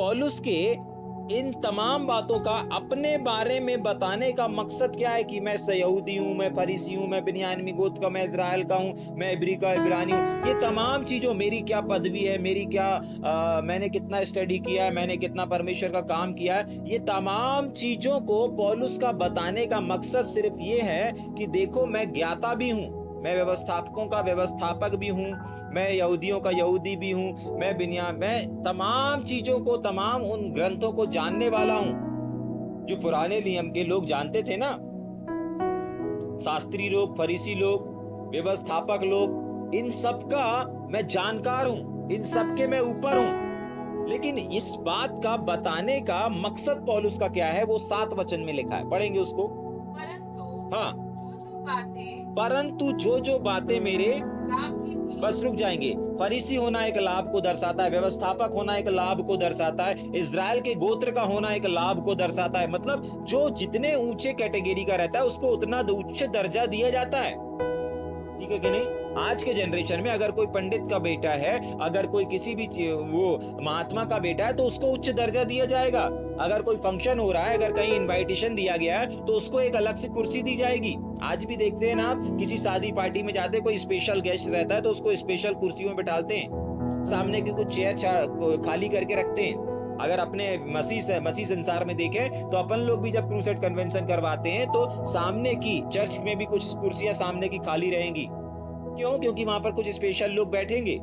पौलुस के इन तमाम बातों का अपने बारे में बताने का मकसद क्या है कि मैं यहूदी हूं, मैं फरीसी हूं, मैं बिन्यामीनी गोत्र का, मैं इजराइल का हूं, मैं इब्री का इब्रानी हूं। ये तमाम चीजों, मेरी क्या पदवी है, मेरी क्या मैंने कितना स्टडी किया है, मैंने कितना परमेश्वर का काम किया है, ये तमाम चीजों को पौलुस का बताने का मकसद सिर्फ ये है कि देखो मैं ज्ञाता भी हूं, मैं व्यवस्थापकों का व्यवस्थापक भी हूं, मैं यहूदियों का यहूदी भी हूं, मैं तमाम चीजों को, तमाम उन ग्रंथों को जानने वाला हूं जो पुराने नियम के लोग जानते थे ना। शास्त्री लोग, फरीसी लोग, व्यवस्थापक लोग, इन सब का मैं जानकार हूं, इन सब के मैं ऊपर हूं। लेकिन इस बात का बताने का मकसद पौलुस का क्या है, वो 7 वचन में लिखा है, पढ़ेंगे उसको। परंतु जो बातें मेरे लाभ की थी, बस रुक जाएंगे। फरीसी होना एक लाभ को दर्शाता है, व्यवस्थापक होना एक लाभ को दर्शाता है, इजराइल के गोत्र का होना एक लाभ को दर्शाता है। मतलब जो जितने ऊंचे कैटेगरी का रहता है उसको उतना उच्च दर्जा दिया जाता है, ठीक है कि नहीं। आज के जनरेशन में अगर कोई पंडित का बेटा है, अगर कोई किसी भी वो महात्मा का बेटा है, तो उसको उच्च दर्जा दिया जाएगा। अगर कोई फंक्शन हो रहा है, अगर कहीं इनविटेशन दिया गया है, तो उसको एक अलग से कुर्सी दी जाएगी। आज भी देखते हैं ना आप, किसी शादी पार्टी में जाते, कोई स्पेशल गेस्ट रहता है तो उसको स्पेशल कुर्सियों में बैठाते हैं, सामने की कुछ चेयर खाली करके रखते हैं। अगर अपने मसीह संसार में देखें तो अपन लोग भी जब क्रूसेड कन्वेंशन करवाते हैं तो सामने की चर्च में भी कुछ कुर्सियां सामने की खाली रहेंगी। क्यों? क्योंकि वहां पर कुछ स्पेशल लोग बैठेंगे।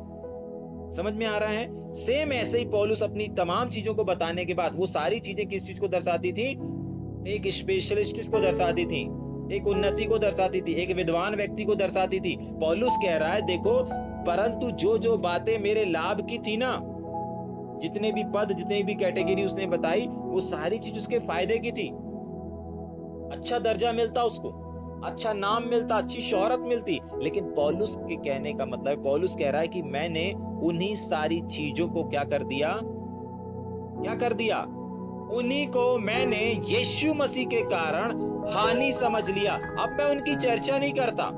समझ में आ रहा है? सेम ऐसे ही पौलुस अपनी तमाम चीजों को बताने के बाद, वो सारी चीजें किस चीज को दर्शाती थी? एक स्पेशलिस्ट को दर्शाती थी, एक उन्नति को दर्शाती थी, एक विद्वान व्यक्ति को दर्शाती थी। पौलुस कह रहा है देखो, परंतु जो बातें मेरे लाभ की थी ना, जितने भी पद, जितने भी कैटेगरी उसने बताई, वो सारी चीज उसके फायदे की थी। अच्छा दर्जा मिलता उसको, अच्छा नाम मिलता, अच्छी शोहरत मिलती। लेकिन पौलुस के कहने का मतलब, पौलुस कह रहा है कि मैंने उन्हीं सारी चीजों को क्या कर दिया? क्या कर दिया? उन्हीं को मैंने यीशु मसीह के कारण हानि समझ लिया। अब मैं उनकी चर्चा नहीं करता।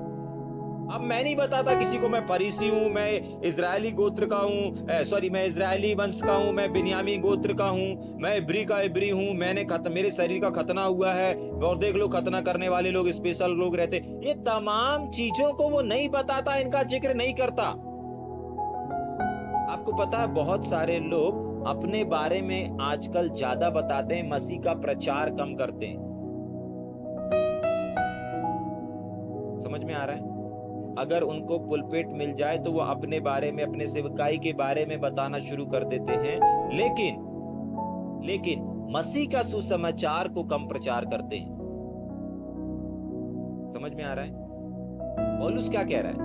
अब मैं नहीं बताता किसी को मैं फरीसी हूं, मैं इजरायली गोत्र का हूं, मैं इजरायली वंश का हूं, मैं बिन्यामीन गोत्र का हूं, मैं इब्री का इब्री हूं, मेरे शरीर का खतना हुआ है, और देख लो खतना करने वाले लोग स्पेशल लोग रहते। ये तमाम चीजों को वो नहीं बताता, इनका जिक्र नहीं करता। आपको पता है बहुत सारे लोग अपने बारे में आजकल ज्यादा बताते हैं, मसीह का प्रचार कम करते हैं। समझ में आ रहा है? अगर उनको पुलपिट मिल जाए तो वो अपने बारे में, अपने सेवकाई के बारे में बताना शुरू कर देते हैं, लेकिन मसीह का सुसमाचार को कम प्रचार करते हैं। समझ में आ रहा है? पौलुस क्या कह रहा है?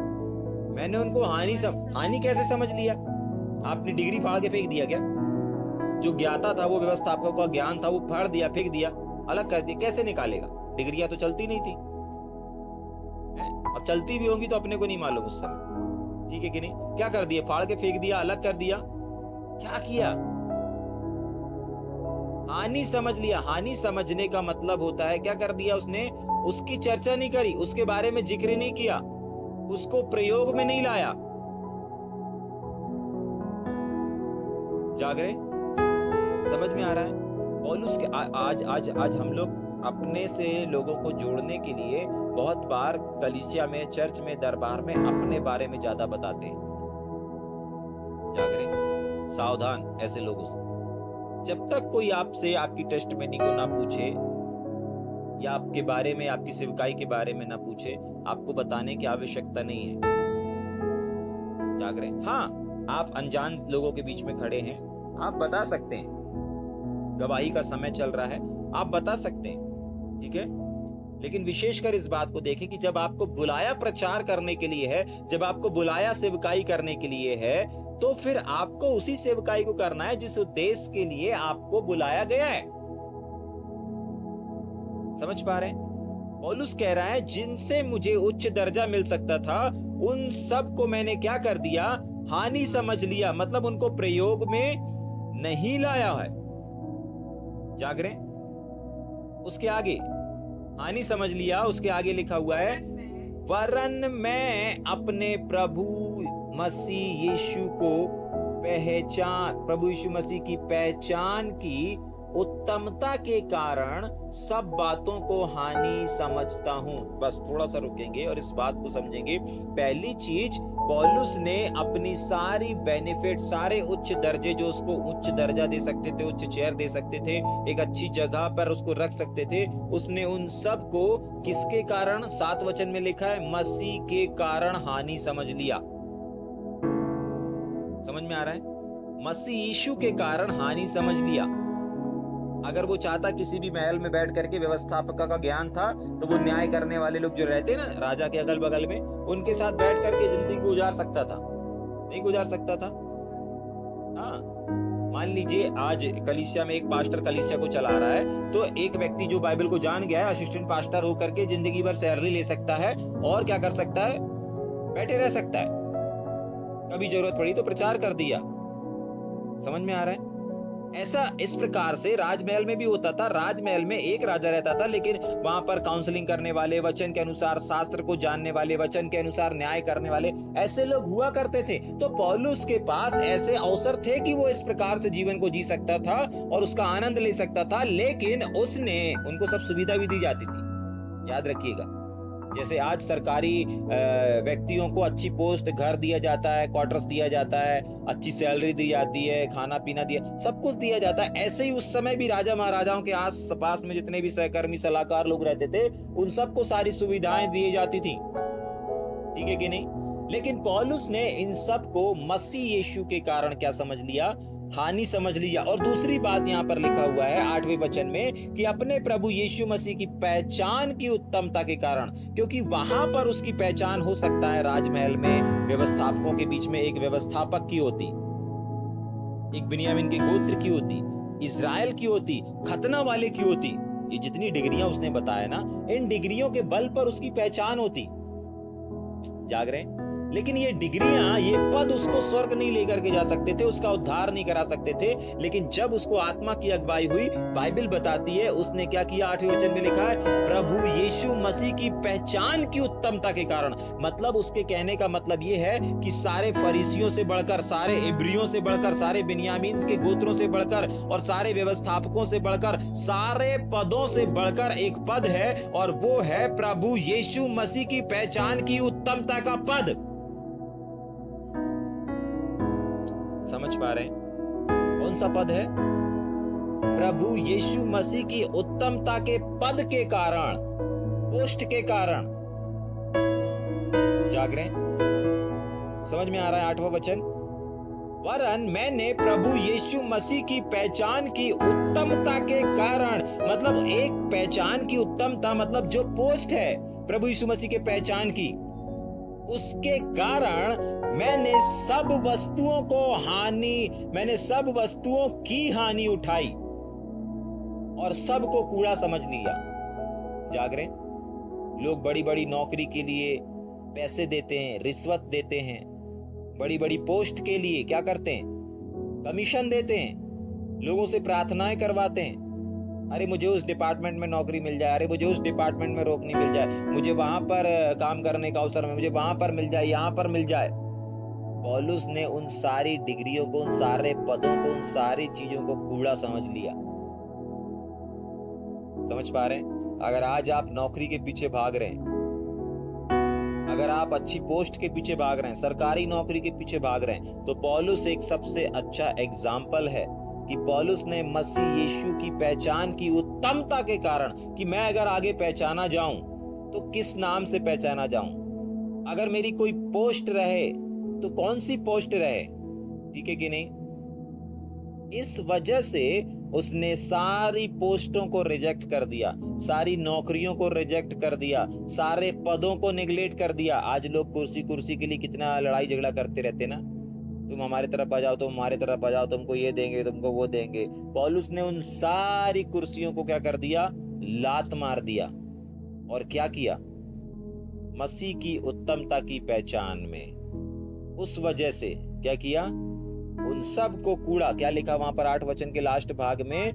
मैंने उनको हानि कैसे समझ लिया? आपने डिग्री फाड़ के फेंक दिया क्या? जो ज्ञाता था, वो व्यवस्थापकों का ज्ञान था, वो फाड़ दिया, फेंक दिया, अलग कर दिया। कैसे निकालेगा? डिग्रियां तो चलती नहीं थी, अब चलती भी होंगी तो अपने को नहीं मालूम उस समय, ठीक है कि नहीं? क्या कर दिया? फाड़ के फेंक दिया, अलग कर दिया। क्या किया? हानि समझ लिया। हानि समझने का मतलब होता है क्या कर दिया उसने? उसकी चर्चा नहीं करी, उसके बारे में जिक्र नहीं किया, उसको प्रयोग में नहीं लाया। जाग रहे? समझ में आ रहा है? पौलुस के आज हम लोग अपने से लोगों को जोड़ने के लिए बहुत बार कलीसिया में, चर्च में, दरबार में अपने बारे में ज्यादा बताते हैं। जाग रहे? सावधान ऐसे लोगों से। जब तक कोई आपसे आपकी टेस्टमनी को ना पूछे, या आपके बारे में, आपकी सेवकाई के बारे में ना पूछे, आपको बताने की आवश्यकता नहीं है। जाग रहे? हाँ, आप अनजान लोगों के बीच में खड़े हैं, आप बता सकते हैं, गवाही का समय चल रहा है, आप बता सकते हैं, ठीक है। लेकिन विशेषकर इस बात को देखें कि जब आपको बुलाया प्रचार करने के लिए है, जब आपको बुलाया सेवकाई करने के लिए है, तो फिर आपको उसी सेवकाई को करना है जिस उद्देश्य के लिए आपको बुलाया गया है। समझ पा रहे हैं? पौलुस कह रहा है जिनसे मुझे उच्च दर्जा मिल सकता था, उन सब को मैंने क्या कर दिया? हानि समझ लिया। मतलब उनको प्रयोग में नहीं लाया है। जाग रहे? उसके आगे हानि समझ लिया, उसके आगे लिखा हुआ है, वरन मैं अपने प्रभु मसीह यीशु को पहचान, प्रभु यीशु मसीह की पहचान की उत्तमता के कारण सब बातों को हानि समझता हूं। बस थोड़ा सा रुकेंगे और इस बात को समझेंगे। पहली चीज, पौलुस ने अपनी सारी बेनिफिट, सारे उच्च दर्जे जो उसको उच्च दर्जा दे सकते थे, उच्च चेयर दे सकते थे, एक अच्छी जगह पर उसको रख सकते थे, उसने उन सब को किसके कारण, 7 वचन में लिखा है, मसीह के कारण हानि समझ लिया। समझ में आ रहा है? मसीह यीशु के कारण हानि समझ लिया। अगर वो चाहता किसी भी महल में बैठ करके, व्यवस्थापक का ज्ञान था तो वो न्याय करने वाले लोग जो रहते ना राजा के अगल बगल में, उनके साथ बैठ करके जिंदगी गुजार सकता था? नहीं गुजार सकता था। हाँ, मान लीजिए आज कलीसिया में एक पास्टर कलीसिया को चला रहा है, तो एक व्यक्ति जो बाइबल को जान गया है, असिस्टेंट पास्टर होकर के जिंदगी भर सैलरी ले सकता है और क्या कर सकता है, बैठे रह सकता है। कभी जरूरत पड़ी तो प्रचार कर दिया। समझ में आ रहा है? ऐसा इस प्रकार से राजमहल में भी होता था। राजमहल में एक राजा रहता था, लेकिन वहां पर काउंसलिंग करने वाले, वचन के अनुसार, शास्त्र को जानने वाले, वचन के अनुसार न्याय करने वाले, ऐसे लोग हुआ करते थे। तो पौलुस के पास ऐसे अवसर थे कि वो इस प्रकार से जीवन को जी सकता था और उसका आनंद ले सकता था, लेकिन उसने, उनको सब सुविधा भी दी जाती थी। याद रखिएगा, जैसे आज सरकारी व्यक्तियों को अच्छी पोस्ट, घर दिया जाता है, क्वार्टर्स दिया जाता है, अच्छी सैलरी दी जाती है, खाना पीना दिया, सब कुछ दिया जाता है, ऐसे ही उस समय भी राजा महाराजाओं के आस पास में जितने भी सहकर्मी, सलाहकार लोग रहते थे, उन सबको सारी सुविधाएं दी जाती थी। ठीक है कि नहीं? लेकिन पौलुस ने इन सब को मसीह यीशु के कारण क्या समझ लिया, हानि समझ लिया। और दूसरी बात यहाँ पर लिखा हुआ है 8वें वचन में कि अपने प्रभु यीशु मसीह की पहचान की उत्तमता के कारण, क्योंकि वहां पर उसकी पहचान हो सकता है। राजमहल में व्यवस्थापकों के बीच में एक व्यवस्थापक की होती, एक बिन्यामीन के गोत्र की होती, इजराइल की होती, खतना वाले की होती। ये जितनी डिग्रियां उसने बताया ना, इन डिग्रियों के बल पर उसकी पहचान होती। जाग रहे? लेकिन ये डिग्रियां, ये पद उसको स्वर्ग नहीं लेकर के जा सकते थे, उसका उद्धार नहीं करा सकते थे। लेकिन जब उसको आत्मा की अगुवाई हुई, बाइबल बताती है उसने क्या किया। 8वें वचन में लिखा है, प्रभु यीशु मसीह की पहचान की उत्तमता के कारण। मतलब उसके कहने का मतलब ये है कि सारे फरीसियों से बढ़कर, सारे इब्रियों से बढ़कर, सारे बिन्यामीन के गोत्रों से बढ़कर और सारे व्यवस्थापकों से बढ़कर, सारे पदों से बढ़कर एक पद है, और वो है प्रभु यीशु मसीह की पहचान की उत्तमता का पद। समझ पा रहे हैं? कौन सा पद है? प्रभु यीशु मसीह की उत्तमता के पद के कारण, पोस्ट के कारण। जाग रहे हैं? समझ में आ रहा है 8वां वचन? वरन मैंने प्रभु यीशु मसीह की पहचान की उत्तमता के कारण, मतलब एक पहचान की उत्तमता, मतलब जो पोस्ट है प्रभु यीशु मसीह के पहचान की, उसके कारण मैंने सब वस्तुओं की हानि उठाई और सबको कूड़ा समझ लिया। जाग रहे? लोग बड़ी बड़ी नौकरी के लिए पैसे देते हैं, रिश्वत देते हैं, बड़ी बड़ी पोस्ट के लिए क्या करते हैं, कमीशन देते हैं, लोगों से प्रार्थनाएं करवाते हैं, अरे मुझे उस डिपार्टमेंट में नौकरी मिल जाए, अरे मुझे उस डिपार्टमेंट में रोकनी मिल जाए, मुझे वहां पर काम करने का अवसर, मुझे वहां पर मिल जाए, यहां पर मिल जाए। पौलुस ने उन सारी डिग्रियों को, उन सारे पदों को, उन सारी चीजों को कूड़ा समझ लिया। समझ पा रहे हैं? अगर आज आप नौकरी के पीछे भाग रहे हैं, अगर आप अच्छी पोस्ट के पीछे भाग रहे हैं, सरकारी नौकरी के पीछे भाग रहे हैं, तो पौलुस एक सबसे अच्छा एग्जाम्पल है कि पौलुस ने मसीह यीशु की पहचान की उत्तमता के कारण, कि मैं अगर आगे पहचाना जाऊं तो किस नाम से पहचाना जाऊं, अगर मेरी कोई पोस्ट रहे तो कौन सी पोस्ट रहे। ठीक है कि नहीं? इस वजह से उसने सारी पोस्टों को रिजेक्ट कर दिया, सारी नौकरियों को रिजेक्ट कर दिया, सारे पदों को नेग्लेक्ट कर दिया। आज लोग कुर्सी के लिए कितना लड़ाई झगड़ा करते रहते ना, तुम हमारे तरफ आ जाओ, तुम हमारे तरफ आ जाओ, तुमको ये देंगे, तुमको वो देंगे। पौलुस ने उन सारी कुर्सियों को क्या कर दिया, लात मार दिया। और क्या किया, मसीह की उत्तमता की पहचान में, उस वजह से क्या किया, उन सब को कूड़ा, क्या लिखा वहां पर 8 वचन के लास्ट भाग में,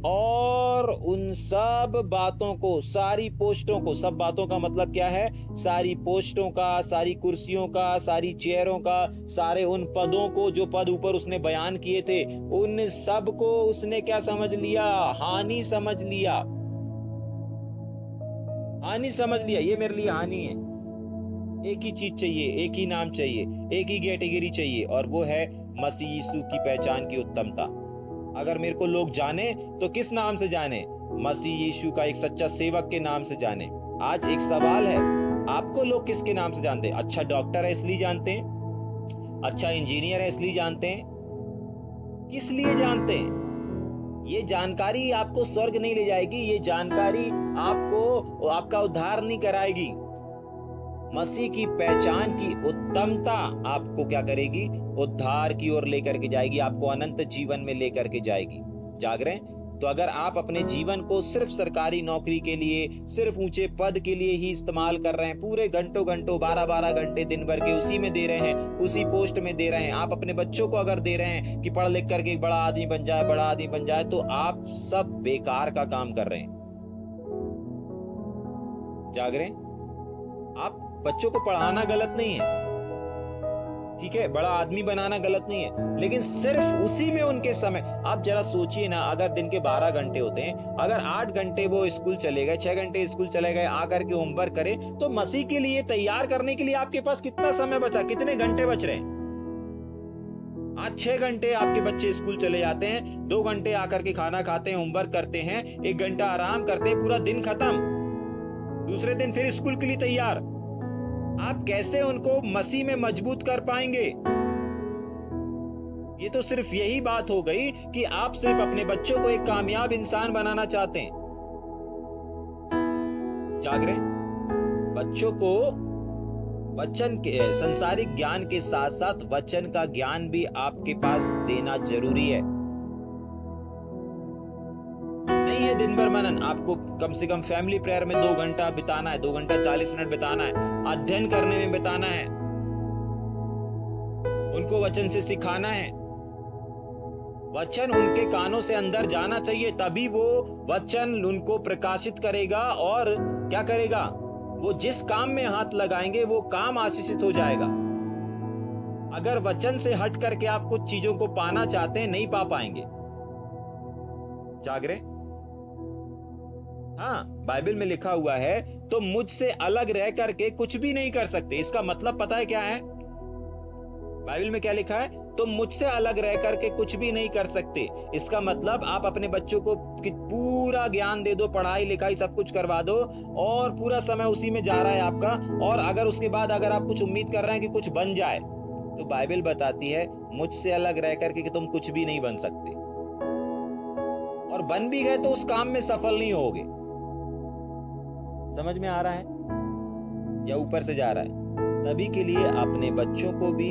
और उन सब बातों को, सारी पोस्टों को, सब बातों का मतलब क्या है, सारी पोस्टों का, सारी कुर्सियों का, सारी चेयरों का, सारे उन पदों को जो पद ऊपर उसने बयान किए थे, उन सब को उसने क्या समझ लिया, हानि समझ लिया। हानि समझ लिया, ये मेरे लिए हानि है। एक ही चीज चाहिए, एक ही नाम चाहिए, एक ही कैटेगरी चाहिए, और वो है मसीह यीशु की पहचान की उत्तमता। अगर मेरे को लोग जाने तो किस नाम से जाने, मसीह यीशु का एक सच्चा सेवक के नाम से जाने। आज एक सवाल है, आपको लोग किसके नाम से जानते हैं? अच्छा डॉक्टर है इसलिए जानते हैं, अच्छा इंजीनियर है इसलिए जानते हैं, किस लिए जानते हैं? ये जानकारी आपको स्वर्ग नहीं ले जाएगी, ये जानकारी आपको आपका उद्धार नहीं कराएगी। मसीह की पहचान की उत्तमता आपको क्या करेगी, उद्धार की ओर लेकर के जाएगी, आपको अनंत जीवन में लेकर के जाएगी। जाग रहे हैं? तो अगर आप अपने जीवन को सिर्फ सरकारी नौकरी के लिए, सिर्फ ऊंचे पद के लिए ही इस्तेमाल कर रहे हैं, पूरे घंटों घंटों 12-12 घंटे दिन भर के उसी में दे रहे हैं, उसी पोस्ट में दे रहे हैं, आप अपने बच्चों को अगर दे रहे हैं कि पढ़ लिख करके एक बड़ा आदमी बन जाए, बड़ा आदमी बन जाए, तो आप सब बेकार का काम कर रहे हैं। जाग रहे हैं? आप बच्चों को पढ़ाना गलत नहीं है, ठीक है, बड़ा आदमी बनाना गलत नहीं है, लेकिन सिर्फ उसी में उनके समय, आप जरा सोचिए ना, अगर दिन के 12 घंटे होते हैं, अगर 8 घंटे वो स्कूल चले गए, 6 घंटे स्कूल चले गए, आकर के होमवर्क करे, तो मसीह के लिए तैयार करने के लिए आपके पास कितना समय बचा, कितने घंटे बच रहे हैं? आज 6 घंटे आपके बच्चे स्कूल चले जाते हैं, 2 घंटे आकर के खाना खाते हैं, होमवर्क करते हैं, 1 घंटा आराम करते हैं, पूरा दिन खत्म, दूसरे दिन फिर स्कूल के लिए तैयार। आप कैसे उनको मसीह में मजबूत कर पाएंगे? ये तो सिर्फ यही बात हो गई कि आप सिर्फ अपने बच्चों को एक कामयाब इंसान बनाना चाहते हैं। जाग रहे? बच्चों को वचन के, संसारिक ज्ञान के साथ साथ वचन का ज्ञान भी आपके पास देना जरूरी है। नहीं है दिन भर मनन, आपको कम से कम फैमिली प्रेयर में 2 घंटा बिताना है, 2 घंटा 40 मिनट बिताना है, अध्ययन करने में बिताना है, उनको वचन से सिखाना है, वचन उनके कानों से अंदर जाना चाहिए, तभी वो वचन उनको प्रकाशित करेगा, और क्या करेगा, वो जिस काम में हाथ लगाएंगे वो काम आशीषित हो जाएगा। अगर वचन से हट करके आप कुछ चीजों को पाना चाहते हैं, नहीं पा पाएंगे। जाग रहे? हाँ, बाइबल में लिखा हुआ है, तो मुझसे अलग रह करके कुछ भी नहीं कर सकते। इसका मतलब पता है क्या है? बाइबल में क्या लिखा है? तुम मुझसे अलग रह करके कुछ भी नहीं कर सकते। इसका मतलब आप अपने बच्चों को पूरा ज्ञान दे दो, पढ़ाई लिखाई सब कुछ करवा दो, और पूरा समय उसी में जा रहा है आपका, और अगर उसके बाद अगर आप कुछ उम्मीद कर रहे हैं कि कुछ बन जाए, तो बाइबल बताती है मुझसे अलग रह करके कि तुम कुछ भी नहीं बन सकते, और बन भी गए तो उस काम में सफल नहीं होगे। समझ में आ रहा है या ऊपर से जा रहा है? तभी के लिए अपने बच्चों को भी,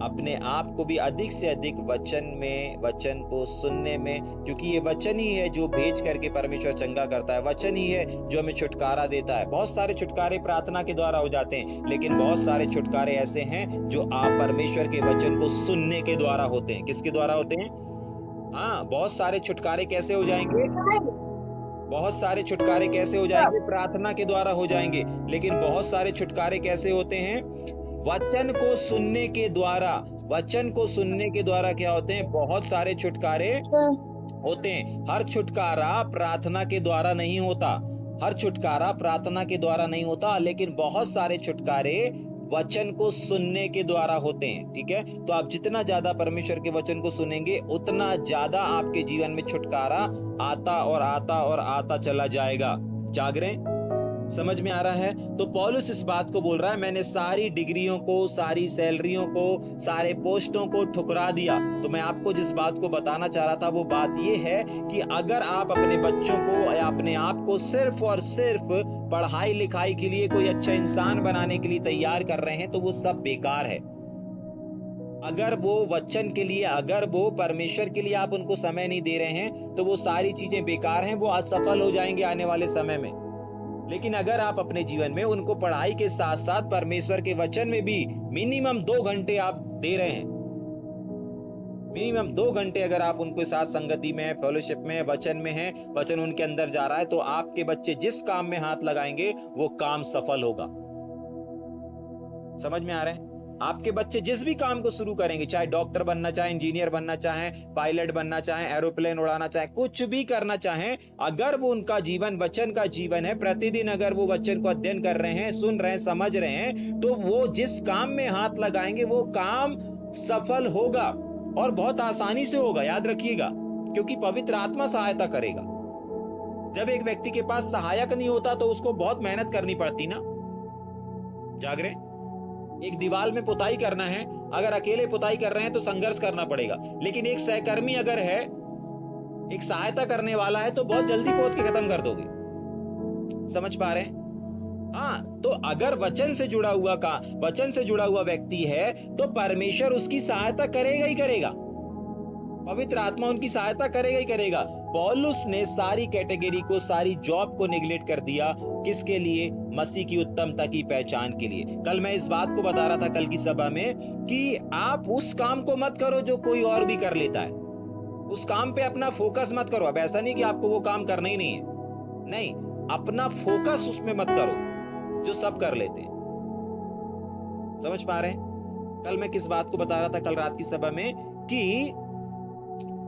अपने आप को भी अधिक से अधिक वचन में, वचन को सुनने में, क्योंकि ये वचन ही है जो भेज करके परमेश्वर चंगा करता है, वचन ही है जो हमें छुटकारा देता है। बहुत सारे छुटकारे प्रार्थना के द्वारा हो जाते हैं, लेकिन बहुत सारे छुटकारे ऐसे हैं जो आप परमेश्वर के वचन को सुनने के द्वारा होते हैं। किसके द्वारा होते हैं? हाँ, बहुत सारे छुटकारे कैसे हो जाएंगे? बहुत सारे छुटकारे कैसे हो जाएंगे? प्रार्थना के द्वारा हो जाएंगे। लेकिन बहुत सारे छुटकारे कैसे होते हैं? वचन को सुनने के द्वारा। वचन को सुनने के द्वारा क्या होते हैं? बहुत सारे छुटकारे होते हैं। हर छुटकारा प्रार्थना के द्वारा नहीं होता, हर छुटकारा प्रार्थना के द्वारा नहीं होता, लेकिन बहुत सारे छुटकारे वचन को सुनने के द्वारा होते हैं। ठीक है, तो आप जितना ज्यादा परमेश्वर के वचन को सुनेंगे, उतना ज्यादा आपके जीवन में छुटकारा आता और आता और आता चला जाएगा। जाग रहे हैं? समझ में आ रहा है? तो पौलुस इस बात को बोल रहा है, मैंने सारी डिग्रियों को, सारी सैलरियों को, सारे पोस्टों को ठुकरा दिया। तो मैं आपको जिस बात को बताना चाह रहा था वो बात ये है कि अगर आप अपने बच्चों को या अपने आप को सिर्फ और सिर्फ पढ़ाई लिखाई के लिए, कोई अच्छा इंसान बनाने के लिए तैयार कर रहे हैं, तो वो सब बेकार है। अगर वो वचन के लिए, अगर वो परमेश्वर के लिए आप उनको समय नहीं दे रहे हैं, तो वो सारी चीजें बेकार हैं, वो असफल हो जाएंगे आने वाले समय में। लेकिन अगर आप अपने जीवन में उनको पढ़ाई के साथ साथ परमेश्वर के वचन में भी मिनिमम 2 घंटे आप दे रहे हैं, मिनिमम 2 घंटे अगर आप उनके साथ संगति में है, फेलोशिप में है, वचन में है, वचन उनके अंदर जा रहा है, तो आपके बच्चे जिस काम में हाथ लगाएंगे वो काम सफल होगा। समझ में आ रहा है? आपके बच्चे जिस भी काम को शुरू करेंगे, चाहे डॉक्टर बनना चाहे, इंजीनियर बनना चाहे, पायलट बनना चाहे, एरोप्लेन उड़ाना चाहे, कुछ भी करना चाहे, अगर वो उनका जीवन वचन का जीवन है, प्रतिदिन अगर वो वचन को अध्ययन कर रहे हैं, सुन रहे हैं, समझ रहे हैं, तो वो जिस काम में हाथ लगाएंगे वो काम सफल होगा और बहुत आसानी से होगा। याद रखिएगा, क्योंकि पवित्र आत्मा सहायता करेगा। जब एक व्यक्ति के पास सहायक नहीं होता तो उसको बहुत मेहनत करनी पड़ती ना। जागरे, एक दीवार में पुताई करना है, अगर अकेले पुताई कर रहे हैं तो संघर्ष करना पड़ेगा, लेकिन एक सहकर्मी अगर है, एक सहायता करने वाला है, तो बहुत जल्दी पोत के खत्म कर दोगे। समझ पा रहे हैं? हाँ, तो अगर वचन से जुड़ा हुआ व्यक्ति है तो परमेश्वर उसकी सहायता करेगा ही करेगा, पवित्र आत्मा उनकी सहायता करेगा ही करेगा। पौलुस ने सारी कैटेगरी को, सारी जॉब को निगलेक्ट कर दिया, किसके लिए? मसीह की उत्तमता की पहचान के लिए। कल मैं इस बात को बता रहा था कल की सभा में कि आप उस काम को मत करो जो कोई और भी कर लेता है, उस काम पे अपना फोकस मत करो। अब ऐसा नहीं कि आपको वो काम करना ही नहीं है, नहीं, अपना फोकस उसमें मत करो जो सब कर लेते हैं। समझ पा रहे हैं? कल मैं किस बात को बता रहा था कल रात की सभा में कि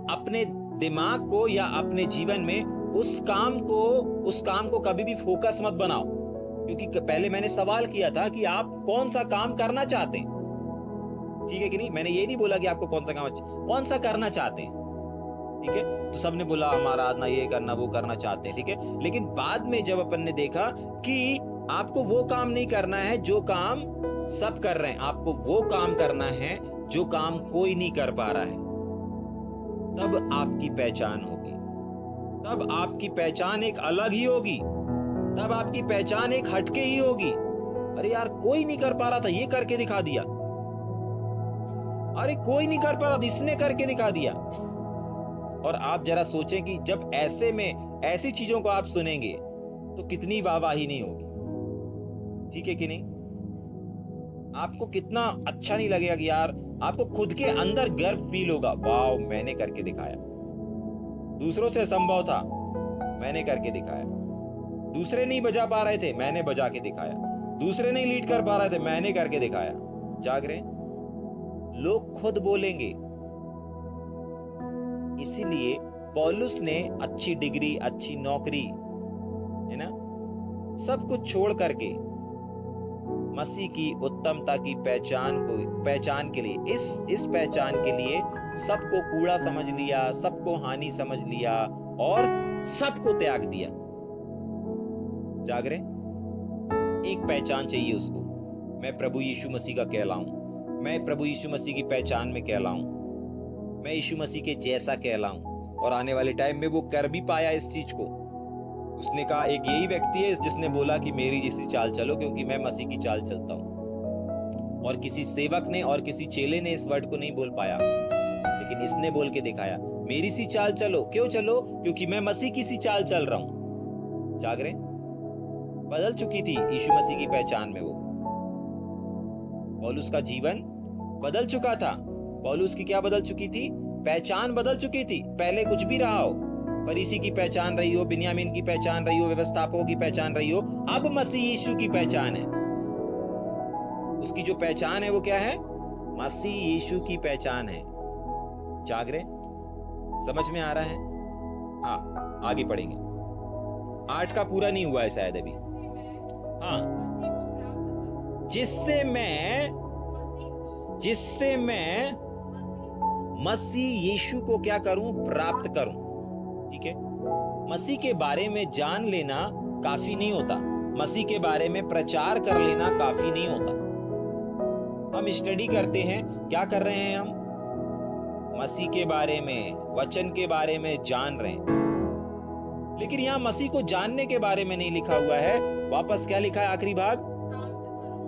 अपने दिमाग को या अपने जीवन में उस काम को कभी भी फोकस मत बनाओ, क्योंकि पहले मैंने सवाल किया था कि आप कौन सा काम करना चाहते हैं, ठीक है कि नहीं? मैंने ये नहीं बोला कि आपको कौन सा करना चाहते हैं, ठीक है? तो सबने बोला हमारा आराधना ये करना वो करना चाहते हैं, ठीक है? लेकिन बाद में जब अपन ने देखा कि आपको वो काम नहीं करना है जो काम सब कर रहे हैं, आपको वो काम करना है जो काम कोई नहीं कर पा रहा है, तब आपकी पहचान होगी, तब आपकी पहचान एक अलग ही होगी, तब आपकी पहचान एक हटके ही होगी। अरे यार, कोई नहीं कर पा रहा था, ये करके दिखा दिया। अरे कोई नहीं कर पा रहा था, इसने करके दिखा दिया। और आप जरा सोचें कि जब ऐसे में ऐसी चीजों को आप सुनेंगे तो कितनी वाहवाही नहीं होगी, ठीक है कि नहीं? आपको कितना अच्छा नहीं लगेगा कि यार, आपको खुद के अंदर गर्व फील होगा, वाह मैंने करके दिखाया, दूसरों से असंभव था, मैंने करके दिखाया, दूसरे नहीं बजा पा रहे थे, मैंने बजा के दिखाया, दूसरे नहीं लीड कर पा रहे थे, मैंने करके दिखाया। जाग रहे? लोग खुद बोलेंगे। इसीलिए पौलुस ने अच्छी डिग्री, अच्छी नौकरी, है ना, सब कुछ छोड़ करके मसीह की उत्तमता की पहचान के लिए, इस पहचान के लिए सबको कूड़ा समझ लिया, सबको हानि समझ लिया और सबको त्याग दिया। जाग रहे? एक पहचान चाहिए उसको, मैं प्रभु यीशु मसीह का कहलाऊं, मैं प्रभु यीशु मसीह की पहचान में कहलाऊं, मैं यीशु मसीह के जैसा कहलाऊं। और आने वाले टाइम में वो कर भी पाया इस चीज को। उसने कहा, एक यही व्यक्ति है जिसने बोला कि मेरी जैसी चाल चलो, क्योंकि मैं मसीह की चाल चलता हूं। और किसी सेवक ने और किसी चेले ने इस वर्ड को नहीं बोल पाया, लेकिन इसने बोल के दिखाया, मेरी सी चाल चलो। क्यों चलो? क्योंकि मैं मसीह की सी चाल चल रहा हूं। जाग रहे? बदल चुकी थी यीशु मसीह की पहचान में वो। पौलुस का जीवन बदल चुका था। पौलुस की क्या बदल चुकी थी? पहचान बदल चुकी थी। पहले कुछ भी रहा हो, फरीसी की पहचान रही हो, बिन्यामीन की पहचान रही हो, व्यवस्थापकों की पहचान रही हो, अब मसीह यीशु की पहचान है। उसकी जो पहचान है वो क्या है? मसीह यीशु की पहचान है। जाग रहे? समझ में आ रहा है? हाँ, आगे पढ़ेंगे। 8 का पूरा नहीं हुआ है शायद अभी। हाँ, जिससे मैं मसीह यीशु को क्या करूं? प्राप्त करूं। ठीक है? मसीह के बारे में जान लेना काफी नहीं होता, मसीह के बारे में प्रचार कर लेना काफी नहीं होता। हम स्टडी करते हैं, क्या कर रहे हैं हम? मसीह के बारे में, वचन के बारे में जान रहे हैं, लेकिन यहां मसीह को जानने के बारे में नहीं लिखा हुआ है। वापस क्या लिखा है आखिरी भाग?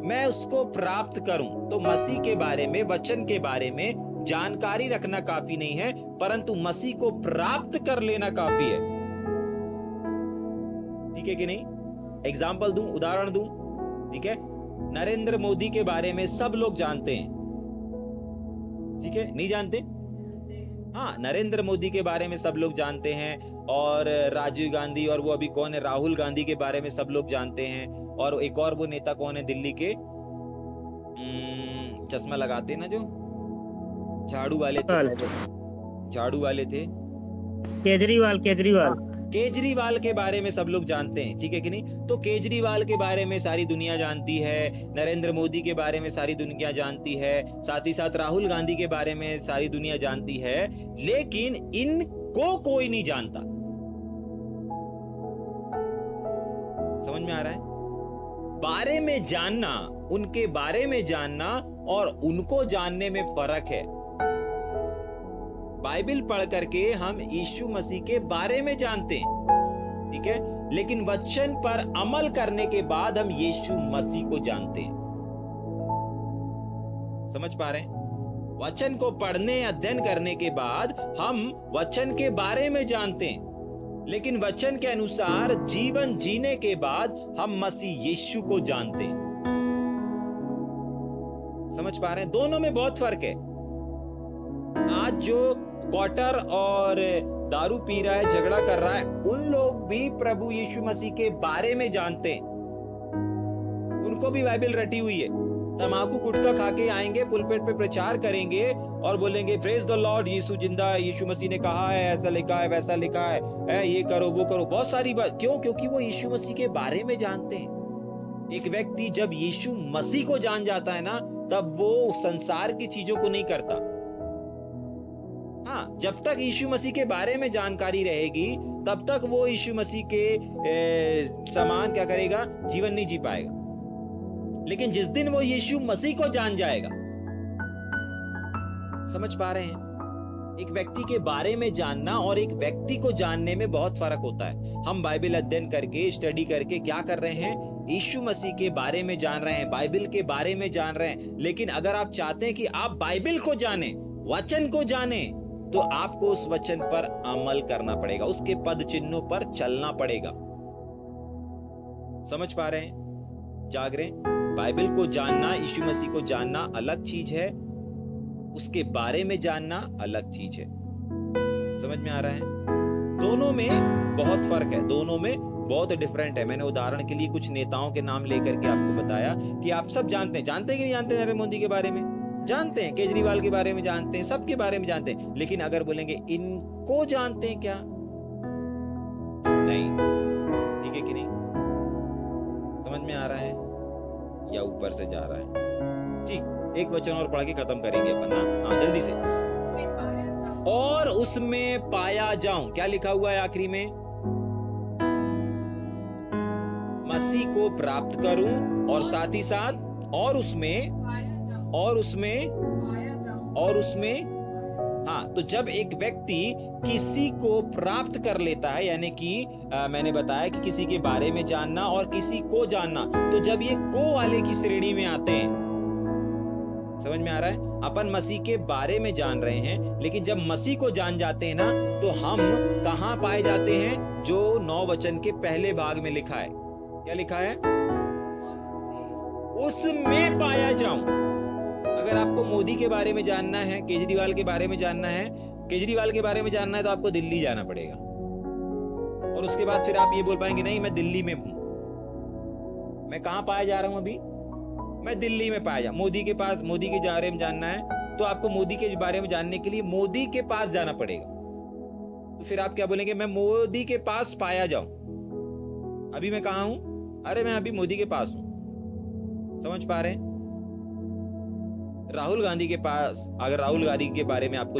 मैं उसको प्राप्त करूं। तो मसीह के बारे में, वचन के बारे में जानकारी रखना काफी नहीं है, परंतु मसीह को प्राप्त कर लेना काफी है। ठीक है कि नहीं? एग्जाम्पल दूं, उदाहरण दूं, ठीक है? नरेंद्र मोदी के बारे में सब लोग जानते हैं, ठीक है? नहीं जानते? हाँ, नरेंद्र मोदी के बारे में सब लोग जानते हैं, और राजीव गांधी, और वो अभी कौन है, राहुल गांधी के बारे में सब लोग जानते हैं, और एक और वो नेता कौन है दिल्ली के, चश्मा लगाते हैं ना, जो झाड़ू वाले थे, झाड़ू वाले थे, केजरीवाल केजरीवाल के बारे में सब लोग जानते हैं, ठीक है कि नहीं। तो केजरीवाल के बारे में सारी दुनिया जानती है, नरेंद्र मोदी के बारे में सारी दुनिया जानती है, साथ ही साथ राहुल गांधी के बारे में सारी दुनिया जानती है, लेकिन इनको कोई नहीं जानता। समझ में आ रहा है? बारे में जानना, उनके बारे में जानना और उनको जानने में फर्क है। बाइबल पढ़ करके हम यीशु मसीह के बारे में जानते हैं, ठीक है, लेकिन वचन पर अमल करने के बाद हम यीशु मसीह को जानते हैं। समझ पा रहे हैं? वचन को पढ़ने, अध्ययन करने के बाद हम वचन के बारे में जानते हैं, लेकिन वचन के अनुसार जीवन जीने के बाद हम मसीह यीशु को जानते हैं। समझ पा रहे हैं? दोनों में बहुत फर्क है। आज जो क्वार्टर और दारू पी रहा है, झगड़ा कर रहा है, उन लोग भी प्रभु यीशु मसीह के बारे में जानते हैं, उनको भी बाइबल रटी हुई है। तम्बाकू गुटखा खा के आएंगे, पुलपेट पे प्रचार करेंगे और बोलेंगे प्रेज द लॉर्ड, यीशु जिंदा है, यीशु मसीह ने कहा है, ऐसा लिखा है, वैसा लिखा है, ये करो, वो करो, बहुत सारी बात। क्यों? क्योंकि वो यीशु मसीह के बारे में जानते हैं। एक व्यक्ति जब यीशु मसीह को जान जाता है ना, तब वो संसार की चीजों को नहीं करता। हाँ, जब तक यीशु मसीह के बारे में जानकारी रहेगी, तब तक वो यीशु मसीह के समान क्या करेगा? जीवन नहीं जी पाएगा। लेकिन जिस दिन वो यीशु मसीह को जान जाएगा, समझ पा रहे हैं? एक व्यक्ति के बारे में जानना और एक व्यक्ति को जानने में बहुत फर्क होता है। हम बाइबल अध्ययन करके, स्टडी करके क्या कर रहे हैं? यीशु मसीह के बारे में जान रहे हैं, बाइबल के बारे में जान रहे हैं। लेकिन अगर आप चाहते हैं कि आप बाइबल को जाने, वचन को जाने, तो आपको उस वचन पर अमल करना पड़ेगा, उसके पद चिन्हों पर चलना पड़ेगा। समझ पा रहे हैं? जाग रहे हैं? बाइबल को जानना, यीशु मसीह को जानना अलग चीज है, उसके बारे में जानना अलग चीज है। समझ में आ रहा है? दोनों में बहुत फर्क है, दोनों में बहुत डिफरेंट है। मैंने उदाहरण के लिए कुछ नेताओं के नाम लेकर के आपको बताया कि आप सब जानते हैं, जानते हैं कि नहीं जानते? नरेंद्र मोदी के बारे में जानते हैं, केजरीवाल के बारे में जानते हैं, सबके बारे में जानते हैं, लेकिन अगर बोलेंगे इनको जानते हैं क्या? नहीं। ठीक है कि नहीं? समझ में आ रहा है या ऊपर से जा रहा है? ठीक, एक वचन और पढ़ के खत्म करेंगे अपन ना। हाँ, जल्दी से। और उसमें पाया जाऊं, क्या लिखा हुआ है आखिरी में? मसीह को प्राप्त करूं, और साथ ही साथ और उसमें हाँ, तो जब एक व्यक्ति किसी को प्राप्त कर लेता है, यानी कि मैंने बताया कि किसी के बारे में जानना और किसी को जानना, तो जब ये को वाले की श्रेणी में आते हैं, समझ में आ रहा है? अपन मसीह के बारे में जान रहे हैं, लेकिन जब मसीह को जान जाते हैं ना, तो हम कहां पाए जाते हैं? जो 9 वचन के पहले भाग में लिखा है। क्या लिखा है? उसमें पाया जाऊं। अगर आपको मोदी के बारे में जानना है, केजरीवाल के बारे में जानना है, केजरीवाल के बारे में जानना है, तो आपको दिल्ली जाना पड़ेगा, और उसके बाद फिर आप ये बोल पाएंगे नहीं, मैं दिल्ली में हूं। मैं कहां पाया जा रहा हूं? अभी मैं दिल्ली में पाया जा। मोदी के पास, मोदी के बारे में जानना है, तो आपको मोदी के बारे में जानने के लिए मोदी के पास जाना पड़ेगा। तो फिर आप क्या बोलेंगे? मैं मोदी के पास पाया जाऊं। अभी मैं कहां हूं? अरे मैं अभी मोदी के पास हूं। समझ पा रहे हैं? राहुल गांधी के पास, अगर राहुल गांधी के बारे में आपको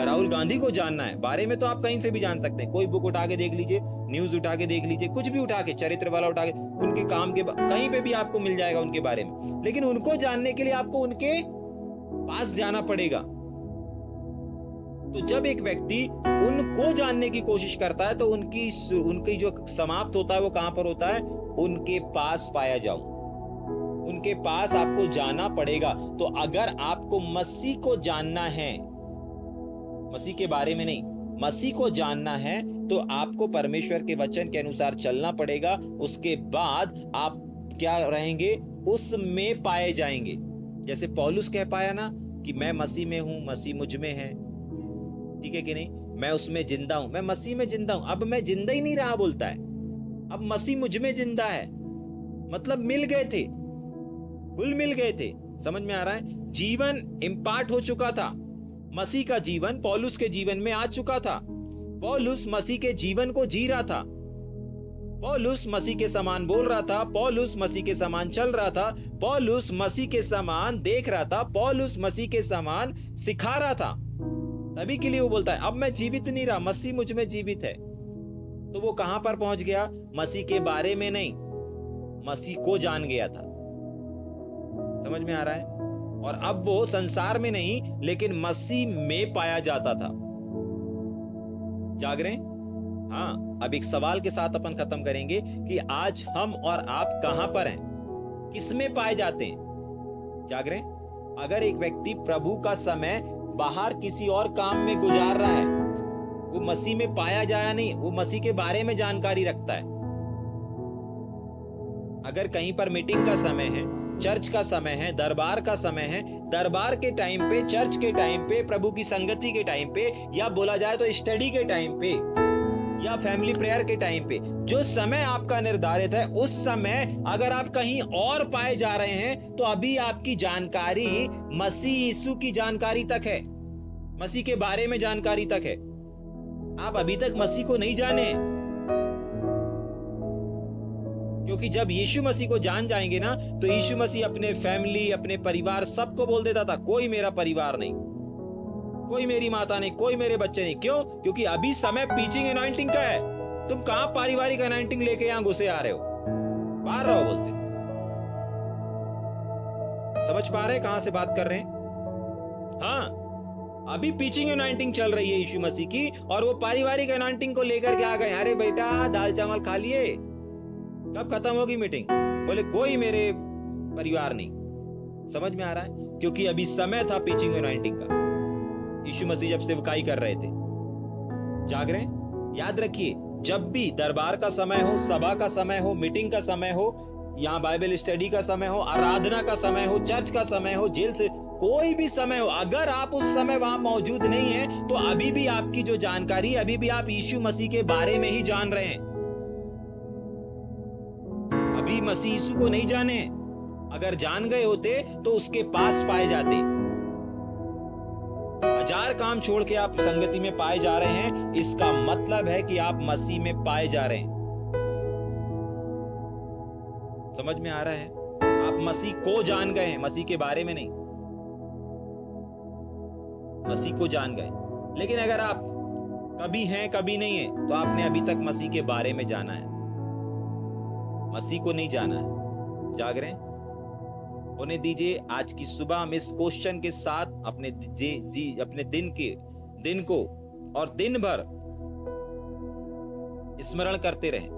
राहुल गांधी को जानना है, बारे में तो आप कहीं से भी जान सकते हैं। कोई बुक उठा के देख लीजिए, न्यूज उठा के देख लीजिए, कुछ भी उठा के, चरित्र वाला उठा के, उनके काम के कहीं पे भी आपको मिल जाएगा उनके बारे में। लेकिन उनको जानने के लिए आपको उनके पास जाना पड़ेगा। तो जब एक व्यक्ति उनको जानने की कोशिश करता है, तो उनकी जो समाप्त होता है वो कहां पर होता है? उनके पास पाया जाऊं। उनके पास आपको जाना पड़ेगा। तो अगर आपको मसीह को जानना है, मसीह के बारे में नहीं, मसीह को जानना है, तो आपको परमेश्वर के वचन के अनुसार चलना पड़ेगा। उसके बाद आप क्या रहेंगे? उसमें पाए जाएंगे। जैसे पौलुस कह पाया ना कि मैं मसीह में हूं, मसीह मुझ में है। ठीक है कि नहीं? मैं उसमें जिंदा हूं, मैं मसीह में जिंदा हूं। अब मैं जिंदा ही नहीं रहा बोलता है, अब मसीह मुझ में जिंदा है। मतलब मिल गए थे, घुल मिल गए थे। समझ में आ रहा है? जीवन इम्पार्ट हो चुका था। मसीह का जीवन पौलुस के जीवन में आ चुका था। पौलुस मसीह के जीवन को जी रहा था। पौलुस मसीह के समान बोल रहा था। पौलुस मसीह के समान चल रहा था। पौलुस मसीह के समान देख रहा था। पौलुस मसीह के समान सिखा रहा था। तभी के लिए वो बोलता है अब मैं जीवित नहीं रहा, मसीह मुझ में जीवित है। तो वो कहां पर पहुंच गया? मसीह के बारे में नहीं, मसीह को जान गया था। समझ में आ रहा है? और अब वो संसार में नहीं लेकिन मसीह में पाया जाता था। जाग रहे हैं? हाँ, अब एक सवाल के साथ अपन खत्म करेंगे कि आज हम और आप कहां पर हैं, किसमें पाए जाते हैं? जाग रहे हैं? अगर एक व्यक्ति प्रभु का समय बाहर किसी और काम में गुजार रहा है, वो मसीह में पाया जाया नहीं, वो मसीह के बारे में जानकारी रखता है। अगर कहीं पर मीटिंग का समय है, चर्च का समय है, दरबार का समय है, दरबार के टाइम पे, चर्च के टाइम पे, प्रभु की संगति के टाइम पे, या बोला जाए तो स्टडी के टाइम पे, या फैमिली प्रेयर के टाइम पे, जो समय आपका निर्धारित है उस समय अगर आप कहीं और पाए जा रहे हैं तो अभी आपकी जानकारी मसीह यीशु की जानकारी तक है, मसीह के बारे में जानकारी तक है। आप अभी तक मसीह को नहीं जाने, क्योंकि जब यीशु मसीह को जान जाएंगे ना तो यीशु मसीह अपने फैमिली, अपने परिवार सबको बोल देता था कोई मेरा परिवार नहीं, कोई मेरी माता नहीं, कोई मेरे बच्चे नहीं। क्यों? क्योंकि अभी समय पीचिंग एनाइंटिंग का है। तुम कहां पारिवारिक एनाइंटिंग लेके यहां घुसे आ रहे हो? बाहर रहो बोलते। समझ पा रहे कहां से बात कर रहे हैं? हाँ, अभी पीचिंग एनाइंटिंग चल रही है यीशु मसीह की, और वो पारिवारिक एनाइंटिंग को लेकर के आ गए। अरे बेटा दाल चावल खा लिए, कब खत्म होगी मीटिंग? बोले कोई मेरे परिवार नहीं। समझ में आ रहा है? क्योंकि अभी समय था पीचिंग एनाइंटिंग का, यीशु मसीह जब सेवकाई कर रहे थे। जाग रहे हैं? याद रखिए, जब भी दरबार का समय हो, सभा का समय हो, मीटिंग का समय हो, यहाँ बाइबल स्टडी का समय हो, आराधना का समय हो, चर्च का समय हो, जेल से कोई भी समय हो, अगर आप उस समय वहां मौजूद नहीं है तो अभी भी आपकी जो जानकारी, अभी भी आप यीशु मसीह के बारे में ही जान रहे हैं। अभी मसीह यीशु को नहीं जाने। अगर जान गए होते तो उसके पास पाए जाते। हजार काम छोड़ के आप संगति में पाए जा रहे हैं, इसका मतलब है कि आप मसीह में पाए जा रहे हैं। समझ में आ रहा है? आप मसीह को जान गए हैं, मसीह के बारे में नहीं। मसीह को जान गए, लेकिन अगर आप कभी हैं कभी नहीं है तो आपने अभी तक मसीह के बारे में जाना है, मसीह को नहीं जाना है। जाग रहे हैं? होने दीजिए आज की सुबह हम इस क्वेश्चन के साथ अपने अपने दिन को और दिन भर स्मरण करते रहें,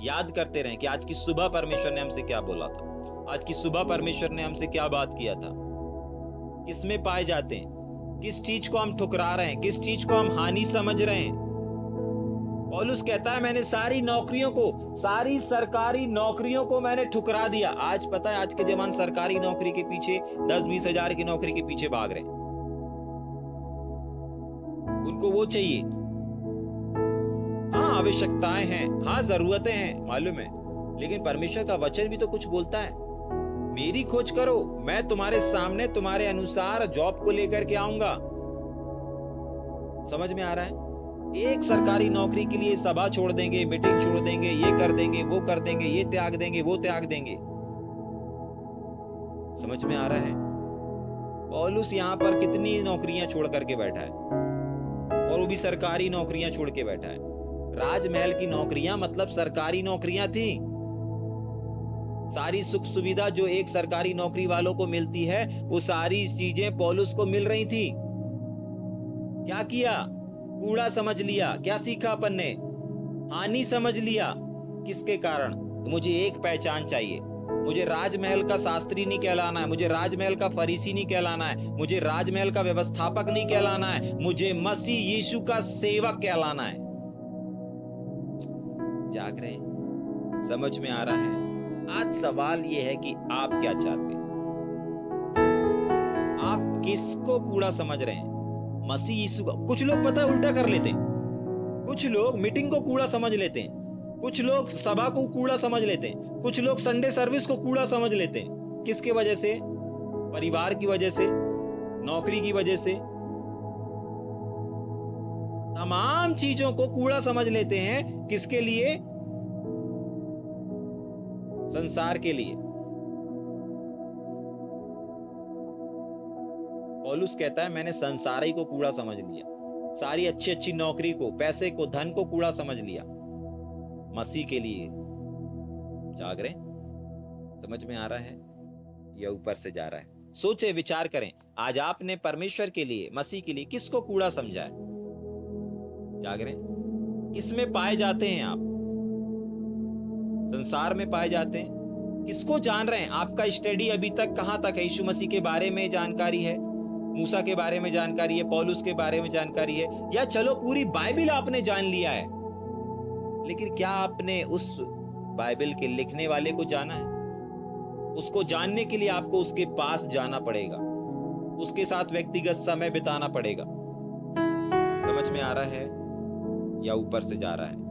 याद करते रहें कि आज की सुबह परमेश्वर ने हमसे क्या बोला था, आज की सुबह परमेश्वर ने हमसे क्या बात किया था। किसमें पाए जाते हैं, किस चीज को हम ठुकरा रहे हैं, किस चीज को हम हानि समझ रहे हैं। पौलुस कहता है मैंने सारी नौकरियों को, सारी सरकारी नौकरियों को मैंने ठुकरा दिया। आज पता है आज के जमाने सरकारी नौकरी के पीछे 10-20 हजार की नौकरी के पीछे भाग रहे हैं। उनको वो चाहिए। हाँ आवश्यकताएं हैं, हाँ जरूरतें हैं, मालूम है, लेकिन परमेश्वर का वचन भी तो कुछ बोलता है। मेरी खोज करो, मैं तुम्हारे सामने तुम्हारे अनुसार जॉब को लेकर के आऊंगा। समझ में आ रहा है? एक सरकारी नौकरी के लिए सभा छोड़ देंगे, मीटिंग छोड़ देंगे, ये कर देंगे, वो कर देंगे, ये त्याग देंगे, वो त्याग देंगे। समझ में आ रहा है? पौलुस यहाँ पर कितनी नौकरियां छोड़ करके बैठा है, और वो भी सरकारी नौकरियां छोड़ के बैठा है। राजमहल की नौकरियां मतलब सरकारी नौकरियां थी। सारी सुख सुविधा जो एक सरकारी नौकरी वालों को मिलती है, वो सारी चीजें पौलुस को मिल रही थी। क्या किया? कूड़ा समझ लिया। क्या सीखा अपन ने? हानि समझ लिया। किसके कारण? मुझे एक पहचान चाहिए, मुझे राजमहल का शास्त्री नहीं कहलाना है, मुझे राजमहल का फरीसी नहीं कहलाना है, मुझे राजमहल का व्यवस्थापक नहीं कहलाना है, मुझे मसीह यीशु का सेवक कहलाना है। जाग रहे हैं? समझ में आ रहा है? आज सवाल यह है कि आप क्या चाहते हैं? आप किसको कूड़ा समझ रहे हैं? मसीह यीशु का। कुछ लोग पता है उल्टा कर लेते हैं, कुछ लोग मीटिंग को कूड़ा समझ लेते हैं, कुछ लोग सभा को कूड़ा समझ लेते हैं, कुछ लोग संडे सर्विस को कूड़ा समझ लेते हैं। किसके वजह से? परिवार की वजह से, नौकरी की वजह से, तमाम चीजों को कूड़ा समझ लेते हैं। किसके लिए? संसार के लिए। पौलुस कहता है मैंने संसार ही को कूड़ा समझ लिया, सारी अच्छी अच्छी नौकरी को, पैसे को, धन को कूड़ा समझ लिया मसीह के लिए। जाग रहे? समझ में आ रहा है या ऊपर से जा रहा है? सोचे, विचार करें, आज आपने परमेश्वर के लिए, मसीह के लिए किसको कूड़ा समझा है? जाग रहे? किसमें पाए जाते हैं आप? संसार में पाए जाते हैं? किसको जान रहे हैं? आपका स्टडी अभी तक कहां तक है? यीशु मसीह के बारे में जानकारी है, मूसा के बारे में जानकारी है, पौलुस के बारे में जानकारी है, या चलो पूरी बाइबल आपने जान लिया है, लेकिन क्या आपने उस बाइबल के लिखने वाले को जाना है? उसको जानने के लिए आपको उसके पास जाना पड़ेगा, उसके साथ व्यक्तिगत समय बिताना पड़ेगा। समझ में आ रहा है या ऊपर से जा रहा है?